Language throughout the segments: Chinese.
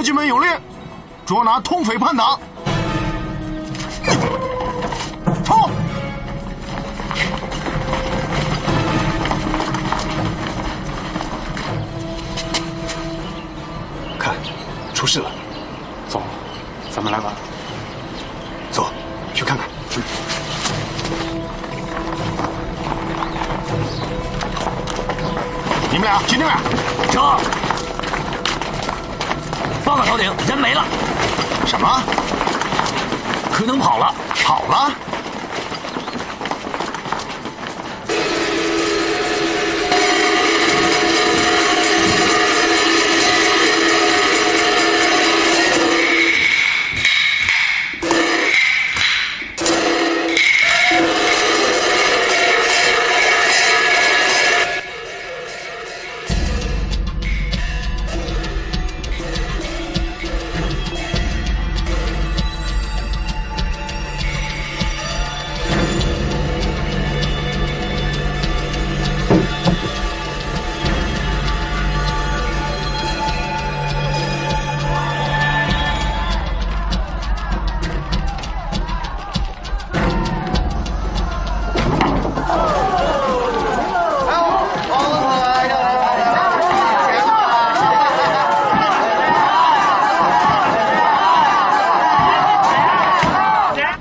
伙计们有令，捉拿通匪叛党。冲！看，出事了。走，咱们来玩。走，去看看。你们俩去那边。撤！报告头顶，人没了。什么？可能跑了。跑了？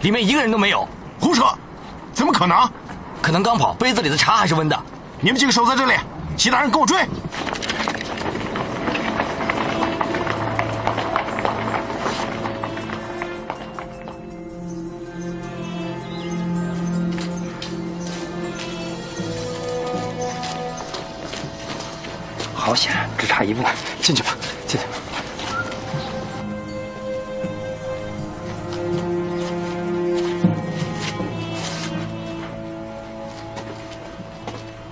里面一个人都没有。胡扯！怎么可能？可能刚跑，杯子里的茶还是温的。你们几个守在这里，其他人跟我追。好险，只差一步，进去吧，进去。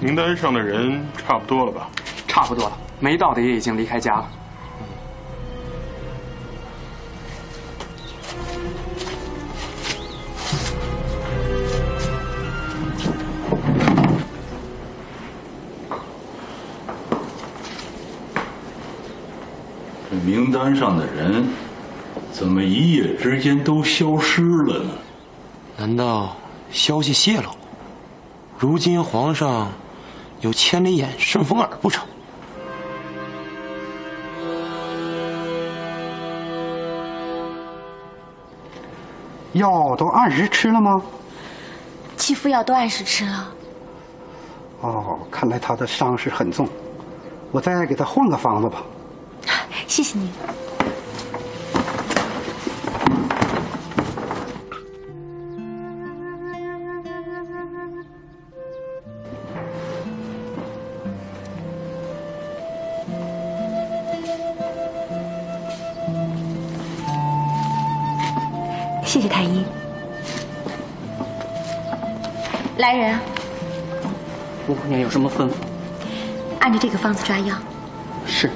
名单上的人差不多了吧？差不多了，没到的也已经离开家了。这名单上的人怎么一夜之间都消失了呢？难道消息泄露？如今皇上有千里眼、顺风耳不成？药都按时吃了吗？七副药都按时吃了。哦，看来他的伤势很重，我再给他换个方子吧。谢谢你。谢谢太医。来人啊！吴姑娘有什么吩咐？按照这个方子抓药。是。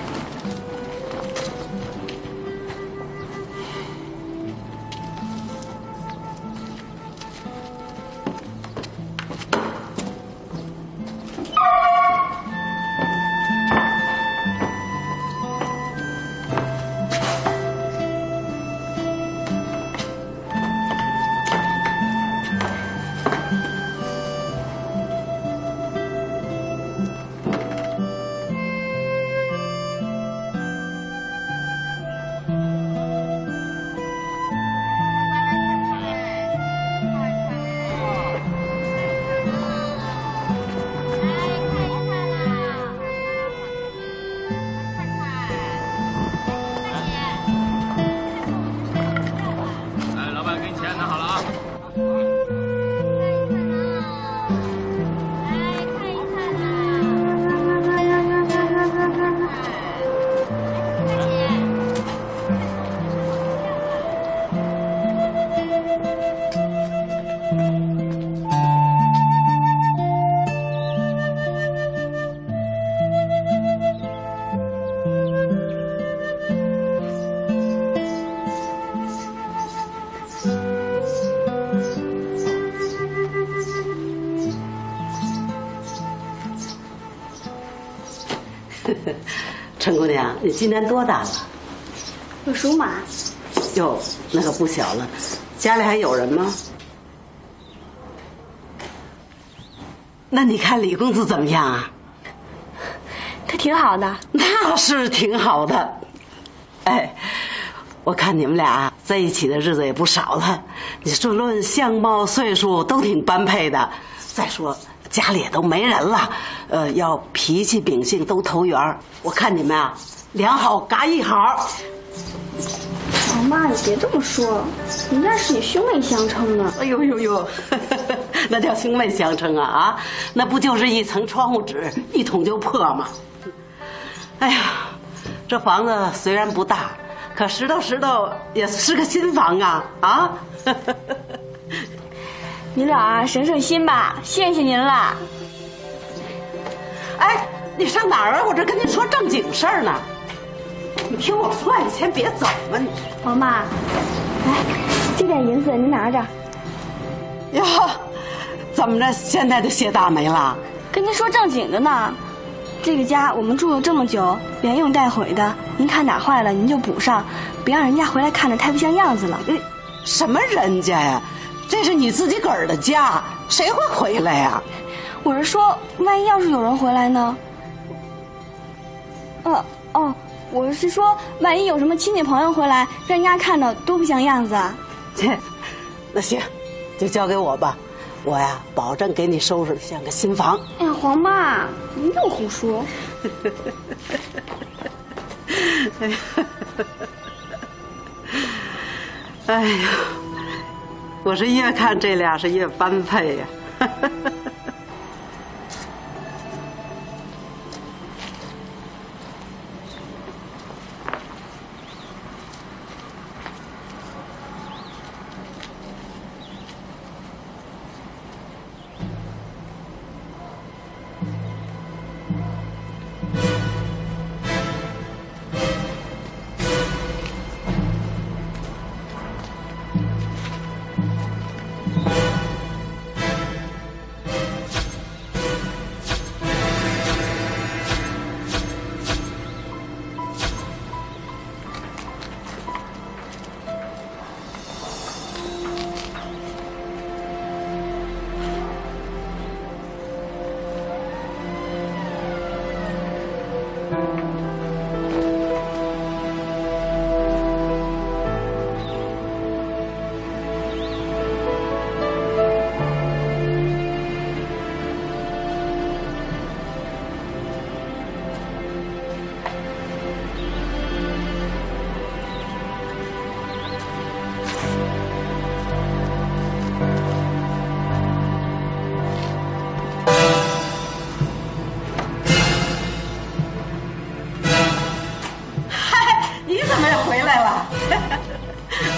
陈姑娘，你今年多大了？我属马。哟，那可不小了。家里还有人吗？那你看李公子怎么样啊？他挺好的。那是挺好的。哎，我看你们俩在一起的日子也不少了。你说论相貌、岁数都挺般配的。再说家里也都没人了，要脾气秉性都投缘。我看你们啊，两好嘎一好。老妈，你别这么说，人家是你兄妹相称呢。哎呦呦呦，那叫兄妹相称啊啊！那不就是一层窗户纸，一捅就破吗？哎呀，这房子虽然不大，可石头也是个新房啊啊！你俩啊，省省心吧，谢谢您了。哎，你上哪儿啊？我这跟您说正经事儿呢。你听我说，你先别走嘛你。王妈，来，这点银子您拿着。哟，怎么着？现在就谢大没了？跟您说正经的呢。这个家我们住了这么久，连用带毁的，您看哪坏了您就补上，别让人家回来看着太不像样子了。什么人家呀？这是你自己个儿的家，谁会回来呀？我是说，万一要是有人回来呢？我是说，万一有什么亲戚朋友回来，让人家看着多不像样子啊。那行，就交给我吧，我呀保证给你收拾得像个新房。哎呀，黄妈，您又胡说。哎呀，我是越看这俩是越般配呀。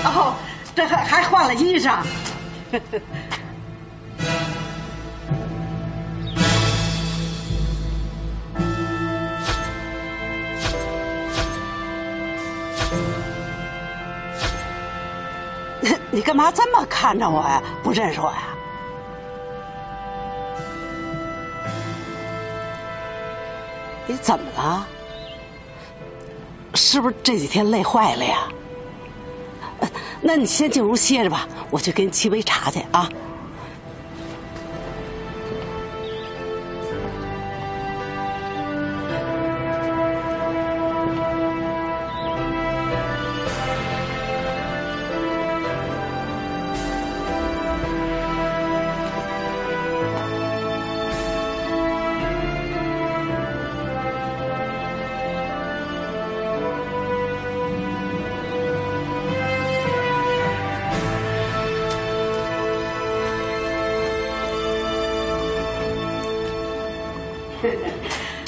哦，这还换了衣裳。你干嘛这么看着我呀？不认识我呀？你怎么了？是不是这几天累坏了呀？那你先进屋歇着吧，我去给你沏杯茶去啊。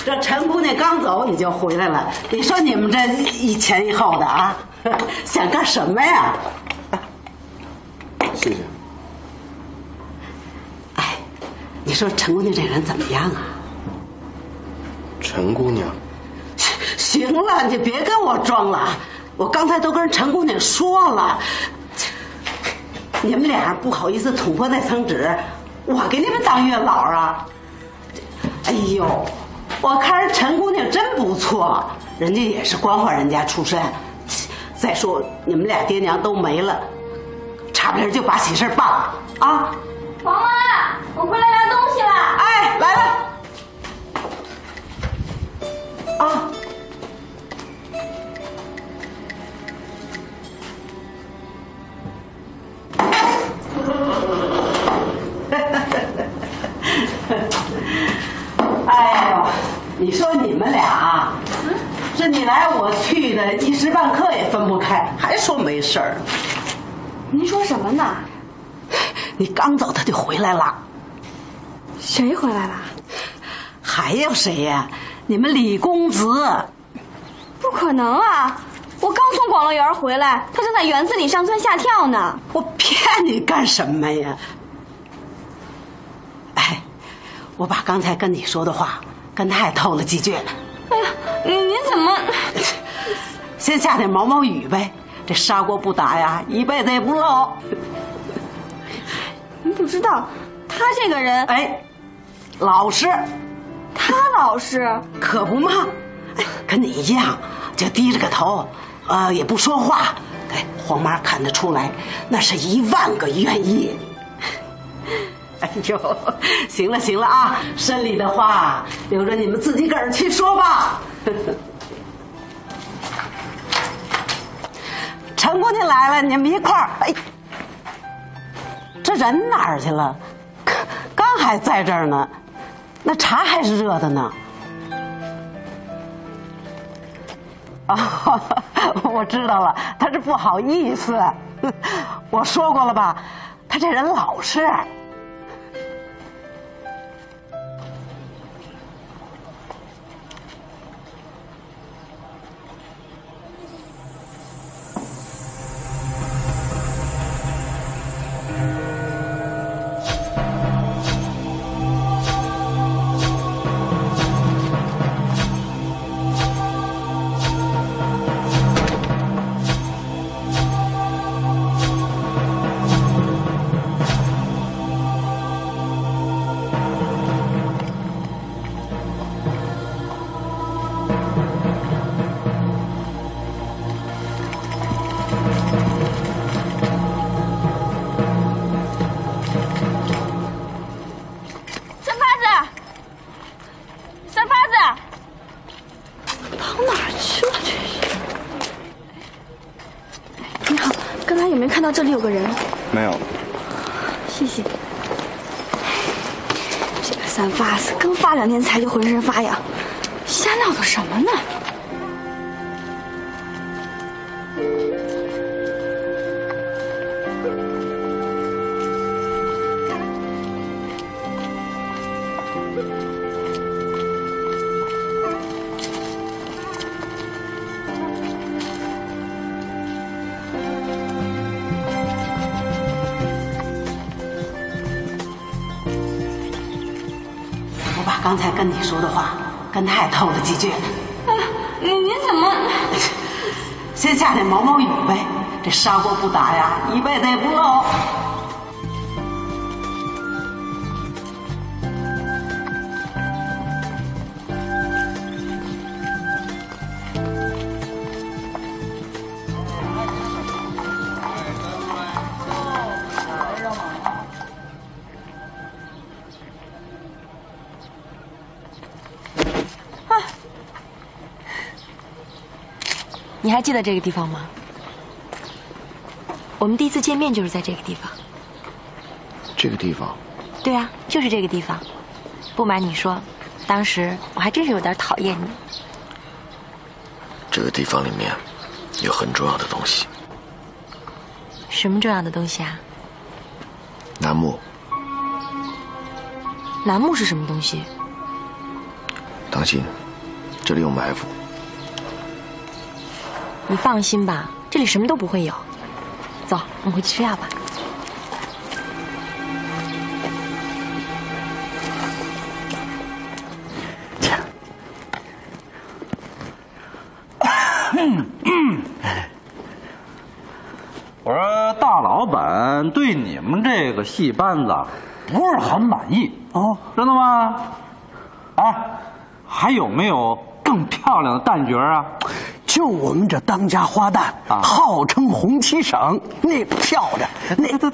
这陈姑娘刚走你就回来了，你说你们这一前一后的啊，想干什么呀？谢谢。哎，你说陈姑娘这人怎么样啊？陈姑娘，行了，你别跟我装了，我刚才都跟陈姑娘说了，你们俩不好意思捅破那层纸，我给你们当月老啊？哎呦，我看人陈姑娘真不错，人家也是官宦人家出身，再说你们俩爹娘都没了，差不离就把喜事办了啊！王妈，我回来拿东西了。哎，来了。啊。哎呦，你说你们俩，这你来我去的，一时半刻也分不开，还说没事儿。您说什么呢？你刚走他就回来了。谁回来了？还有谁呀？你们李公子。不可能啊！我刚从广乐园回来，他正在园子里上蹿下跳呢。我骗你干什么呀？哎，我把刚才跟你说的话跟他也透了几句。哎呀，您怎么？先下点毛毛雨呗，这砂锅不打呀，一辈子也不漏。您不知道，他这个人，哎，老实。他老实，可不嘛，哎，跟你一样，就低着个头，也不说话。哎，黄妈看得出来，那是10000个愿意。哎呦，行了行了啊，深里的话留着你们自己个儿去说吧。陈姑娘来了，你们一块儿。哎，这人哪儿去了？刚还在这儿呢，那茶还是热的呢。哦，我知道了，他是不好意思。我说过了吧，他这人老实。看到这里有个人，没有。谢谢。这个三发子刚发2天财就浑身发痒，瞎闹腾什么呢？刚才跟你说的话跟他也透了几句。哎呀，您怎么？先下点毛毛雨呗，这砂锅不打呀，一辈子也不漏。你还记得这个地方吗？我们第一次见面就是在这个地方。这个地方？对啊，就是这个地方。不瞒你说，当时我还真是有点讨厌你。这个地方里面有很重要的东西。什么重要的东西啊？楠木。楠木是什么东西？当心，这里有埋伏。你放心吧，这里什么都不会有。走，我们回去吃药吧。我说大老板对你们这个戏班子不是很满意哦，真的吗？哎，还有没有更漂亮的旦角啊？就我们这当家花旦，号称红旗省，那漂亮，那得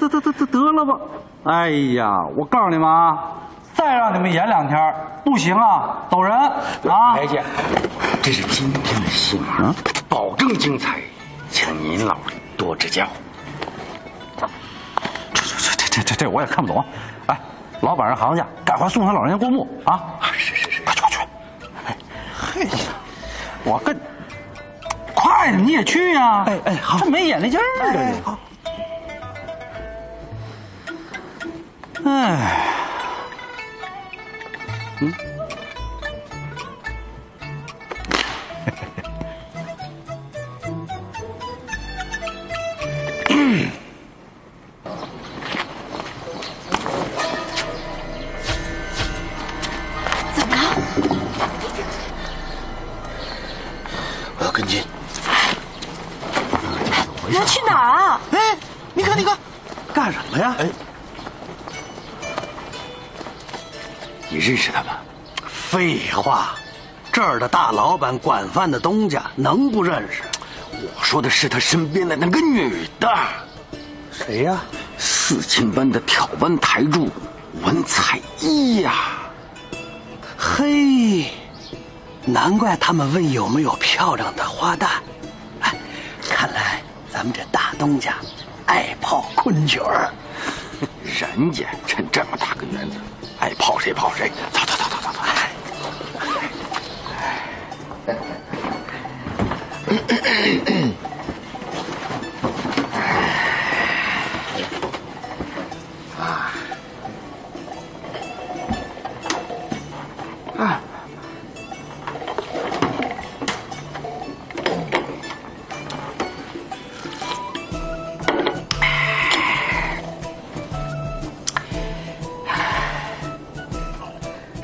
了吧！哎呀，我告诉你们啊，再让你们演2天，不行啊，走人啊！白姐，这是今天的戏码，保证精彩，请您老多指教。这我也看不懂。哎，老板让行家赶快送他老人家过墓啊！是，快去！嘿呀，我跟快点，你也去呀！哎，好，这没眼力劲儿的。好。哎，我要跟进。你要去哪儿啊？哎，你看，干什么呀？哎，你认识他吗？废话，这儿的大老板管饭的东家能不认识？我说的是他身边的那个女的。谁呀？4庆班的挑班台柱文彩一呀。嘿，难怪他们问有没有漂亮的花旦。哎，看来咱们这大东家爱泡昆曲儿。人家趁这么大个园子，爱泡谁泡谁。走。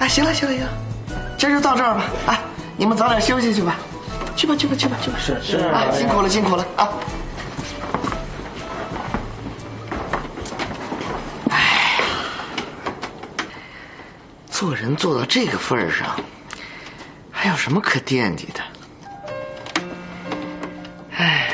行了，今儿就到这儿吧。哎，你们早点休息去吧。去吧。是啊，辛苦了啊。哎，做人做到这个份儿上，还有什么可惦记的？哎。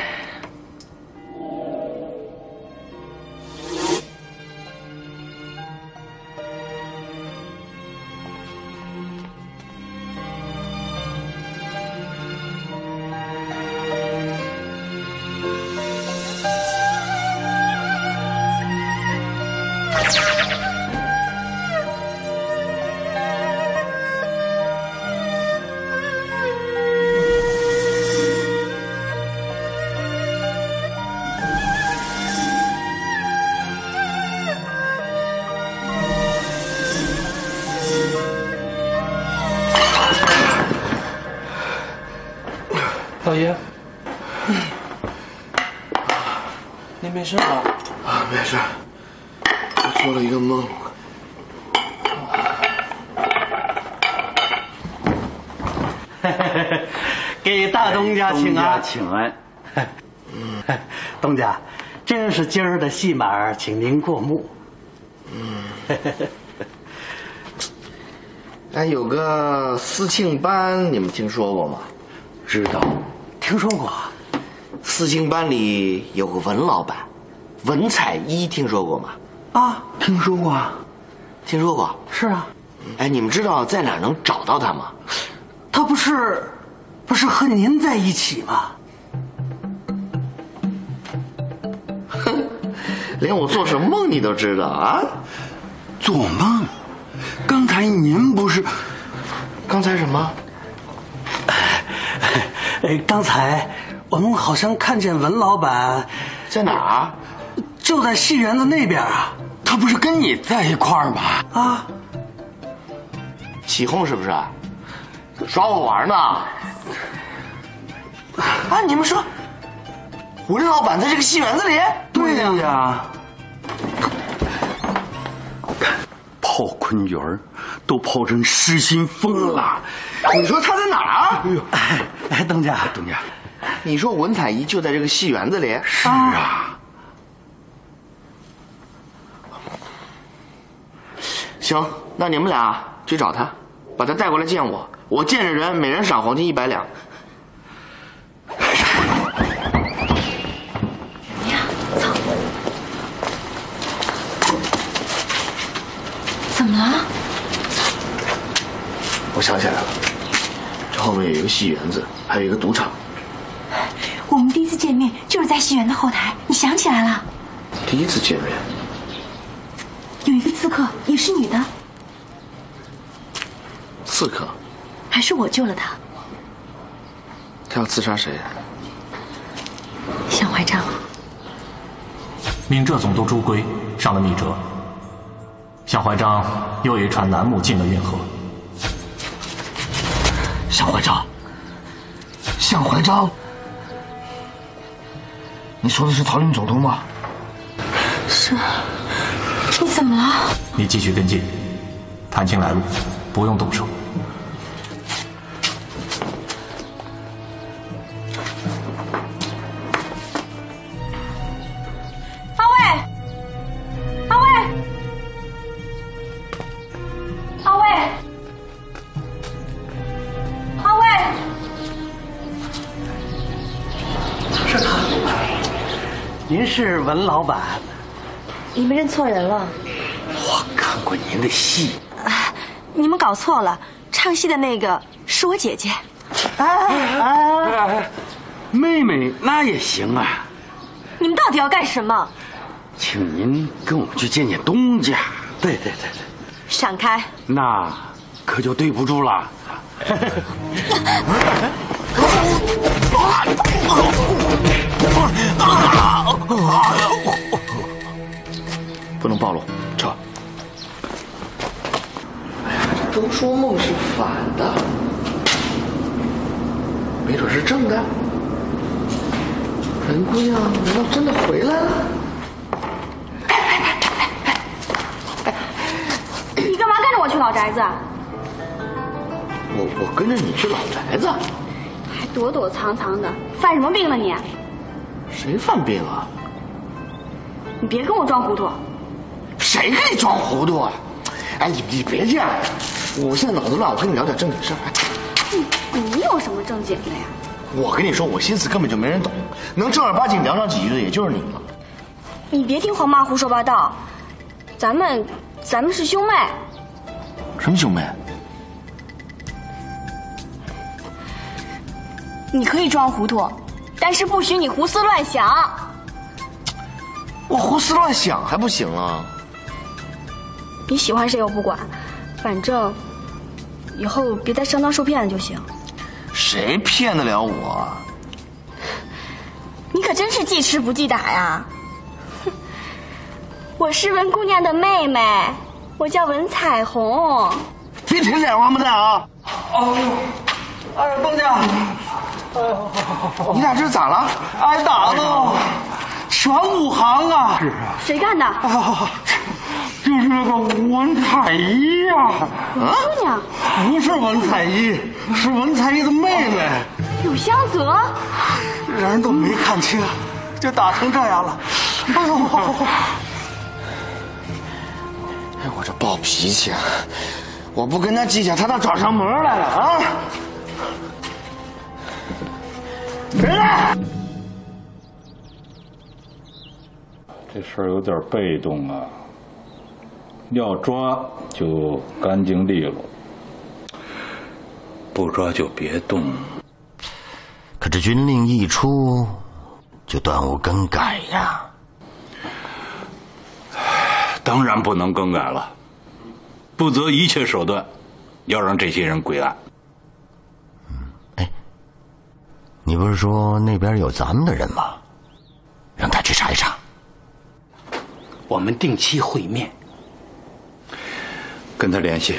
老爷，您没事吧？啊，没事，我做了一个梦。给大东家请安。请安。东家，这是今儿的戏码，请您过目。哎，有个4庆班，你们听说过吗？知道，听说过。4庆班里有个文老板，文彩一，听说过吗？啊，听说过。听说过？是啊。哎，你们知道在哪儿能找到他吗？他不是和您在一起吗？哼，连我做什么梦你都知道啊？做梦？刚才您不是？刚才什么？刚才我们好像看见文老板在哪儿？就在戏园子那边啊。他不是跟你在一块儿吗？啊，起哄是不是？耍我玩呢？啊，你们说，文老板在这个戏园子里？对呀。泡昆曲儿都泡成失心疯了。你说他在哪儿？哎，东家，你说文彩一就在这个戏园子里？是啊。行，那你们俩去找他，把他带过来见我。我见着人，每人赏黄金100两。么了？我想起来了，这后面有一个戏园子，还有一个赌场。我们第一次见面就是在戏园的后台，你想起来了？第一次见面，有一个刺客，也是女的。刺客？还是我救了他。他要刺杀谁？向怀章。明浙总督朱圭上了密折，向怀章又有一船楠木进了运河。向怀章，向怀章，你说的是曹云总督吗？是。你怎么了？你继续跟进，探清来路，不用动手。您是文老板？你们认错人了。我看过您的戏。你们搞错了，唱戏的那个是我姐姐。妹妹那也行啊。你们到底要干什么？请您跟我们去见见东家。对。闪开！那可就对不住了。不能暴露，撤。哎呀，这都说梦是反的，没准是正的。本姑娘难道真的回来了？你干嘛跟着我去老宅子？我跟着你去老宅子，还躲躲藏藏的，犯什么病了你？谁犯病啊？你别跟我装糊涂。谁跟你装糊涂啊？哎，你别这样，我现在脑子乱，我跟你聊点正经事儿。你有什么正经的呀？我跟你说，我心思根本就没人懂，能正儿八经聊上几句的也就是你了。你别听黄马虎说八道，咱们是兄妹。什么兄妹？你可以装糊涂，但是不许你胡思乱想。我胡思乱想还不行啊？你喜欢谁我不管，反正以后别再上当受骗了就行。谁骗得了我？你可真是记吃不记打呀！我是文姑娘的妹妹，我叫文彩虹。别舔脸王八蛋啊！哎呀，东家，你俩这咋了？挨打了，全武行啊！是啊。谁干的？就是那个文彩衣呀！姑娘，不是文彩衣，是文彩衣的妹妹。有相隔？人都没看清，就打成这样了。哎呦！哎，我这暴脾气啊！我不跟他计较，他倒找上门来了啊！人呢？这事儿有点被动啊。要抓就干净利落，不抓就别动。可这军令一出，就断无更改呀。当然不能更改了，不择一切手段，要让这些人归案。你不是说那边有咱们的人吗？让他去查一查。我们定期会面。跟他联系。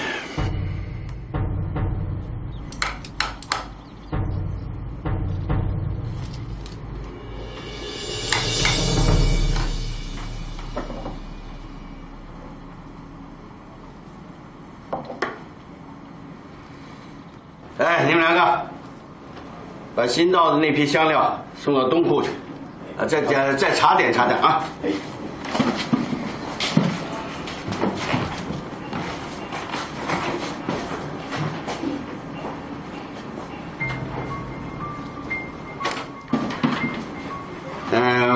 哎，你们两个，把新到的那批香料送到东库去，再查点啊！哎。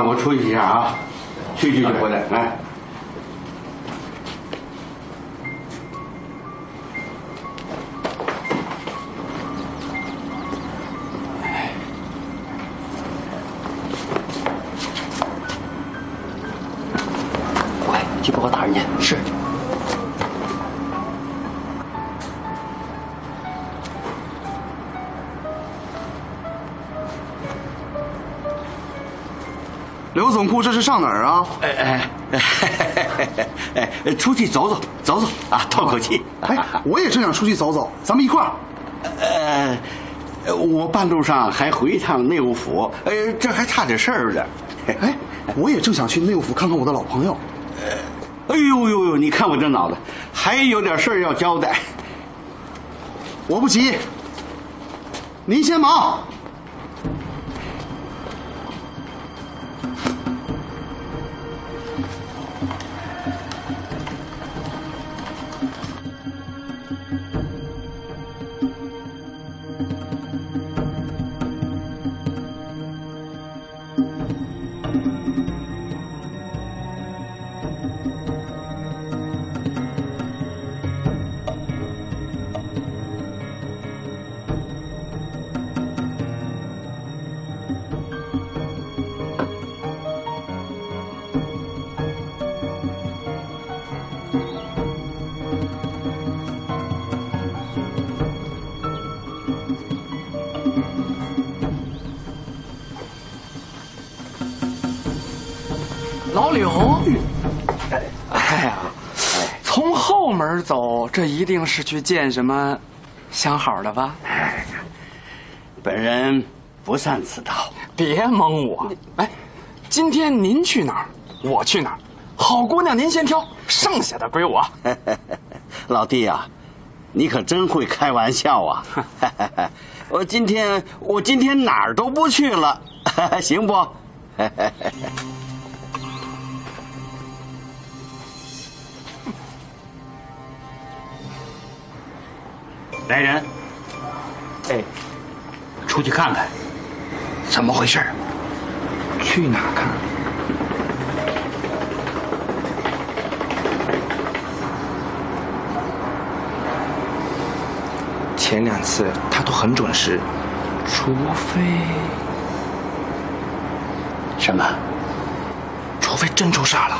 我出去一下啊，去就回来。哎，去报告大人去。是。刘总库这是上哪儿啊？出去走走啊，透口气。哎，我也正想出去走走，咱们一块儿。我半路上还回一趟内务府，这还差点事儿呢。哎，我也正想去内务府看看我的老朋友。哎呦，你看我这脑子，还有点事儿要交代。我不急，您先忙。老柳，哎呀，从后门走，这一定是去见什么相好的吧？本人不善此道，别蒙我。哎，今天您去哪儿，我去哪儿。好姑娘您先挑，剩下的归我。老弟啊，你可真会开玩笑啊！我今天哪儿都不去了，行不？来人，出去看看，怎么回事？去哪看？前2次他都很准时，除非什么？除非真出事了。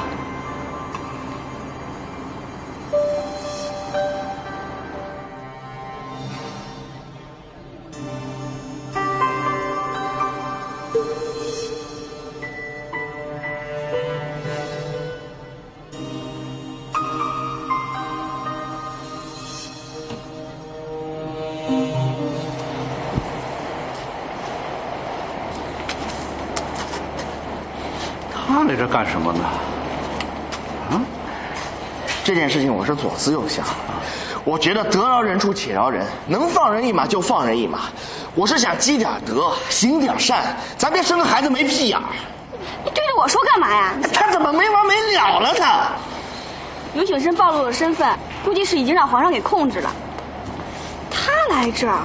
他来这干什么呢？这件事情我是左思右想，我觉得得饶人处且饶人，能放人一马就放人一马。我是想积点德，行点善，咱别生个孩子没屁眼儿。你对着我说干嘛呀？他怎么没完没了了他？刘景深暴露了身份，估计是已经让皇上给控制了。他来这儿，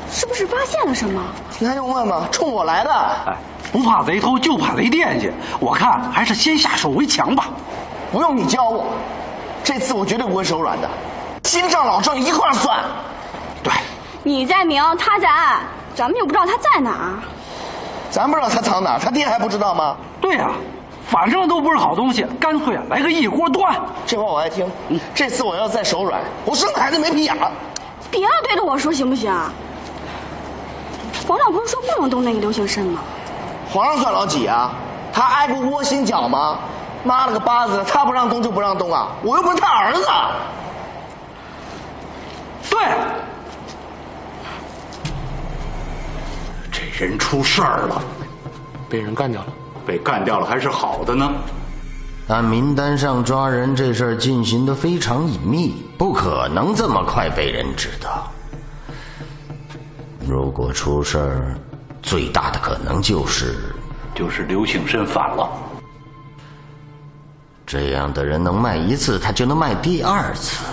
是不是发现了什么？你还用问吗？冲我来的。哎，不怕贼偷，就怕贼惦记。我看还是先下手为强吧。不用你教我，这次我绝对不会手软的。新账老账一块儿算。对，你在明，他在暗，咱们又不知道他在哪儿。咱不知道他藏哪儿，他爹还不知道吗？对呀，反正都不是好东西，干脆来个一锅端。这话我爱听。这次我要再手软，我生孩子没屁眼儿。别要对着我说行不行？皇上不是说不能动那个刘景深吗？皇上算老几啊？他挨过窝心脚吗？妈了个巴子，他不让动就不让动啊！我又不是他儿子。对，这人出事儿了，被人干掉了。被干掉了还是好的呢。按名单上抓人这事儿进行得非常隐秘，不可能这么快被人知道。如果出事儿，最大的可能就是刘景深反了。这样的人能卖1次，他就能卖第2次。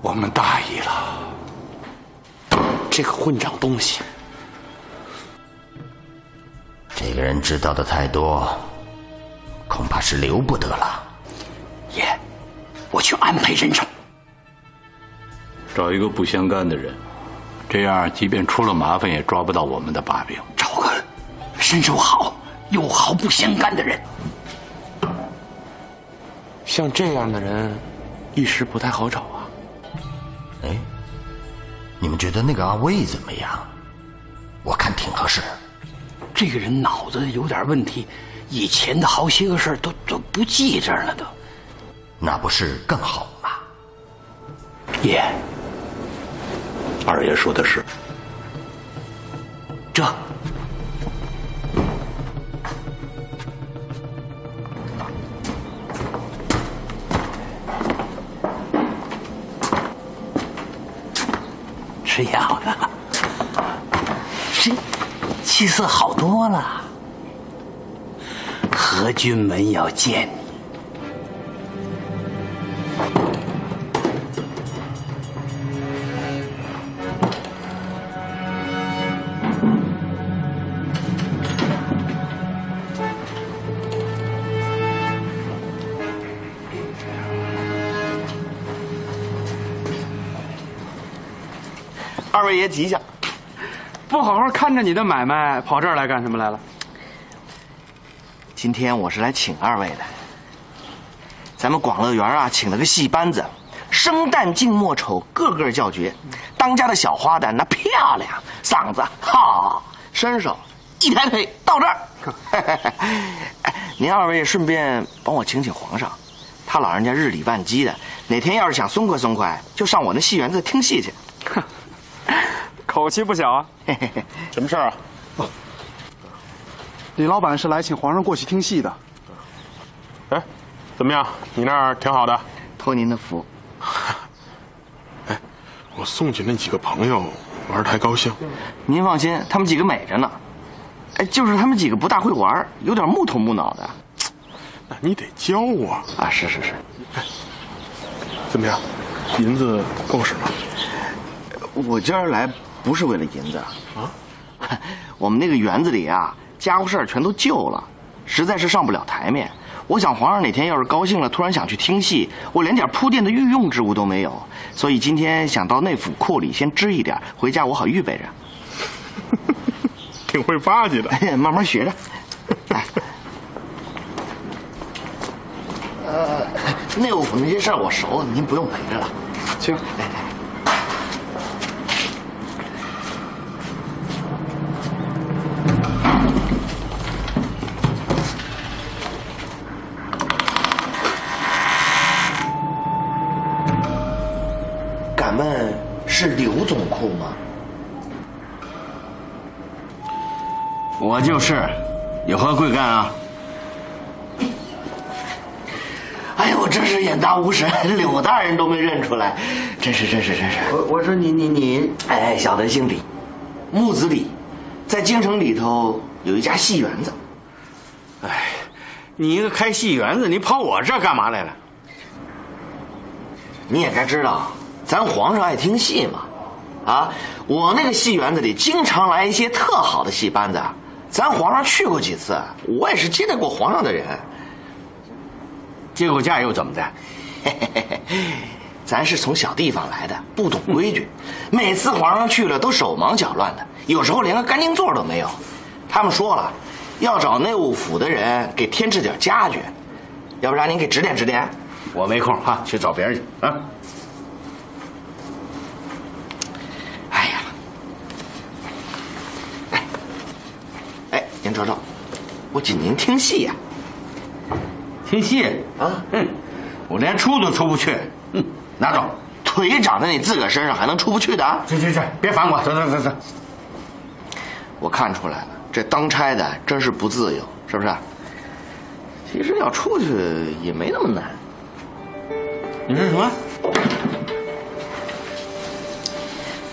我们大意了，这个混账东西。这个人知道的太多，恐怕是留不得了。爷，我去安排人手，找一个不相干的人，这样即便出了麻烦也抓不到我们的把柄。找个身手好又毫不相干的人。像这样的人，一时不太好找啊。哎，你们觉得那个阿卫怎么样？我看挺合适。这个人脑子有点问题，以前的好些个事儿都不记着了都。那不是更好吗？爷，二爷说的是。这。吃药的，这气色好多了。何军门要见你。二位爷吉祥，不好好看着你的买卖，跑这儿来干什么来了？今天我是来请二位的。咱们广乐园啊，请了个戏班子，生旦净末丑个个叫绝。当家的小花旦那漂亮，嗓子好，身手一抬腿到这儿。您二位顺便帮我请请皇上，他老人家日理万机的，哪天要是想松快松快，就上我那戏园子听戏去。口气不小啊！什么事儿啊？李老板是来请皇上过去听戏的。哎，怎么样？你那儿挺好的？托您的福。哎，我送去那几个朋友玩得还高兴。您放心，他们几个美着呢。哎，就是他们几个不大会玩，有点木头木脑的。那你得教我啊！是。哎，怎么样？银子够使吗？我今儿来不是为了银子啊，我们那个园子里啊，家伙事儿全都旧了，实在是上不了台面。我想皇上哪天要是高兴了，突然想去听戏，我连点铺垫的御用之物都没有，所以今天想到内府库里先支一点，回家我好预备着。挺会巴结的，慢慢学着。内务府那些事儿我熟，您不用陪着了。请。敢问是刘总库吗？我就是，有何贵干啊？哎呀，我真是眼大无神，柳大人都没认出来，真是。我说你，哎，小的姓李，木子李，在京城里头有一家戏园子。哎，你一个开戏园子，你跑我这儿干嘛来了？你也该知道，咱皇上爱听戏嘛。啊，我那个戏园子里经常来一些特好的戏班子，咱皇上去过几次，我也是接待过皇上的人。接过驾又怎么的？咱是从小地方来的，不懂规矩，每次皇上去了都手忙脚乱的，有时候连个干净座都没有。他们说了，要找内务府的人给添置点家具，要不然您给指点指点。我没空哈，去找别人去啊。哎呀，哎，您瞅瞅，我请您听戏呀。听戏啊？我连出都出不去。拿走。腿长在你自个儿身上，还能出不去的啊？去，别烦我，走。我看出来了，这当差的真是不自由，是不是？其实要出去也没那么难。你说什么？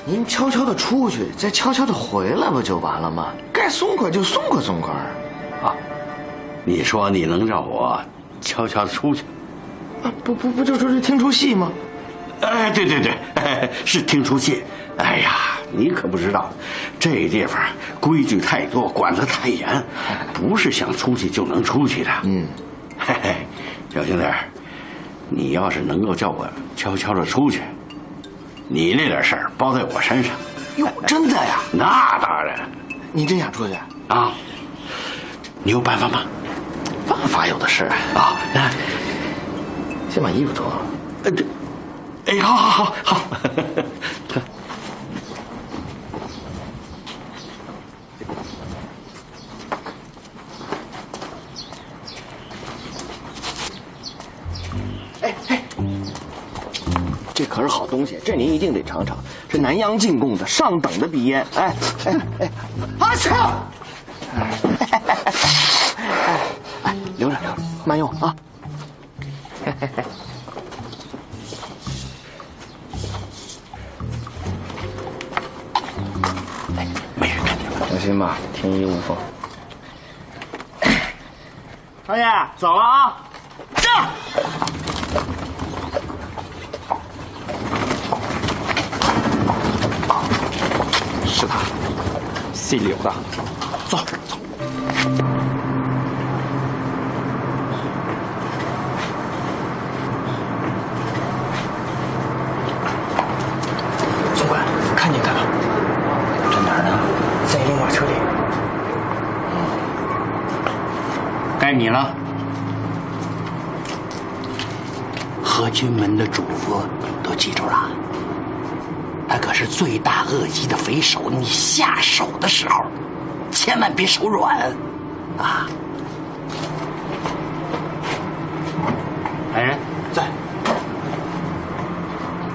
您悄悄的出去，再悄悄的回来，不就完了吗？该松快就松快啊！你说你能让我悄悄的出去？啊，不就出去听出戏吗？哎，对，是听出戏。哎呀，你可不知道，这地方规矩太多，管得太严，不是想出去就能出去的。小兄弟，你要是能够叫我悄悄的出去，你那点事儿包在我身上。哟，真的呀？那当然。你真想出去啊？你有办法吗？办法有的是啊，来，先把衣服脱了。哎，好。这可是好东西，这您一定得尝尝。这南阳进贡的上等的鼻烟，阿强，留着，慢用啊。没人看见了，放心吧，天衣无缝。少爷，走了啊！这。是他，姓刘的。走。总管，看见他了。在哪儿呢？在一辆马车里。该你了。何军门的嘱咐都记住了。他可是罪大恶极的匪首，你下手的时候，千万别手软，啊！来人，在。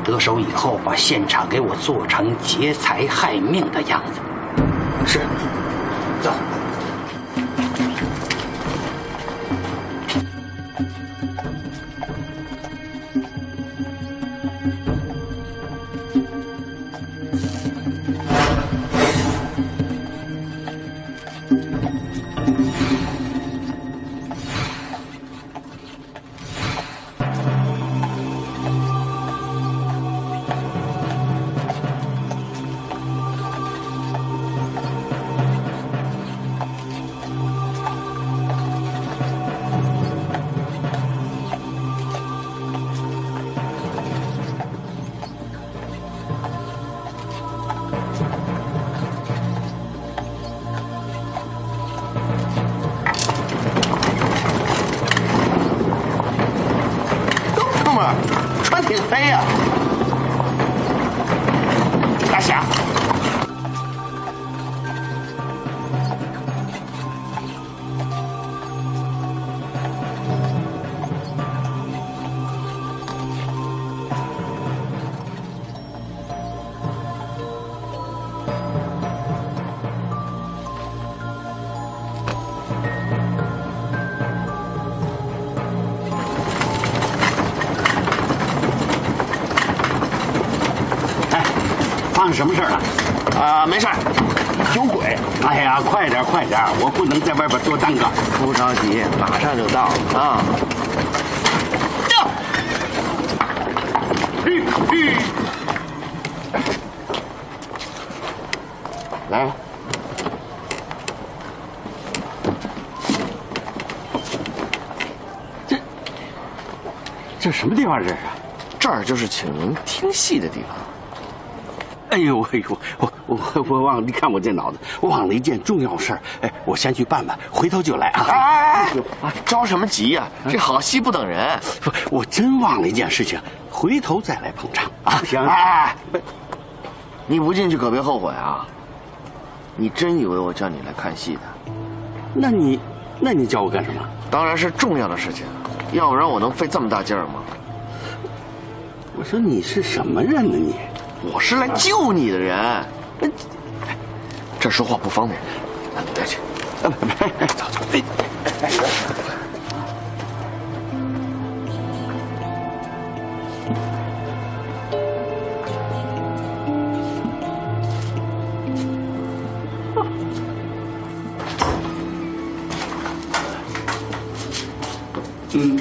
得手以后，把现场给我做成劫财害命的样子。是，走。穿挺黑呀，大侠。发生什么事了？没事，有鬼。哎呀，快点，我不能在外边多耽搁。不着急，马上就到啊。来。这什么地方？这是？这儿就是请您听戏的地方。哎呦，我忘了，你看我这脑子，我忘了一件重要事儿。哎，我先去办办，回头就来啊！着什么急呀？这好戏不等人。不，我真忘了一件事情，回头再来捧场啊！行。你不进去可别后悔啊！你真以为我叫你来看戏的？那你叫我干什么？当然是重要的事情，要不然我能费这么大劲儿吗？我说你是什么人呢你？我是来救你的人，这说话不方便，别去。走，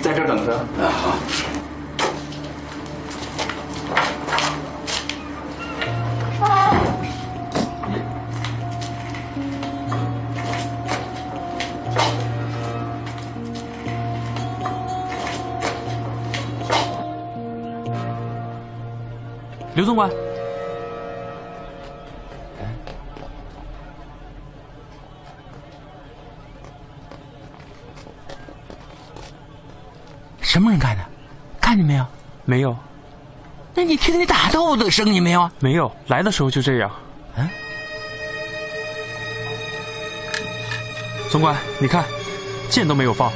在这儿等着。好。刘总管，什么人干的？看见没有？没有。那你听见打豆腐的声音没有？没有，来的时候就这样。嗯。总管，你看，剑都没有放。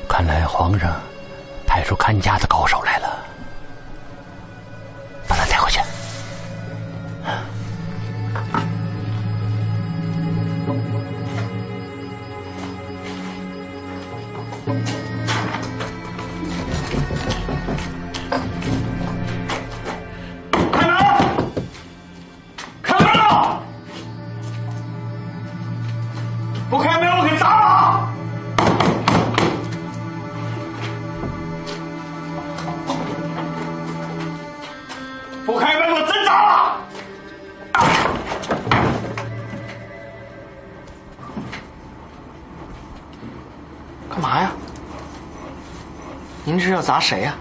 看来皇上派出看家的高手来了，把他带回去。不开门，我给砸了！不开门，我真砸了！干嘛呀？您这是要砸谁呀？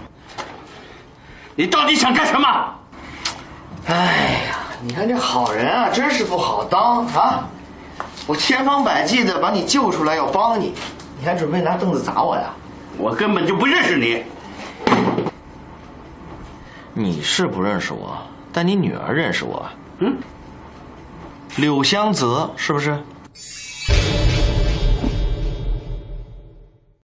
你到底想干什么？哎呀，你看这好人啊，真是不好当啊！我千方百计的把你救出来，要帮你，你还准备拿凳子砸我呀？我根本就不认识你。你是不认识我，但你女儿认识我。嗯，柳湘泽是不是？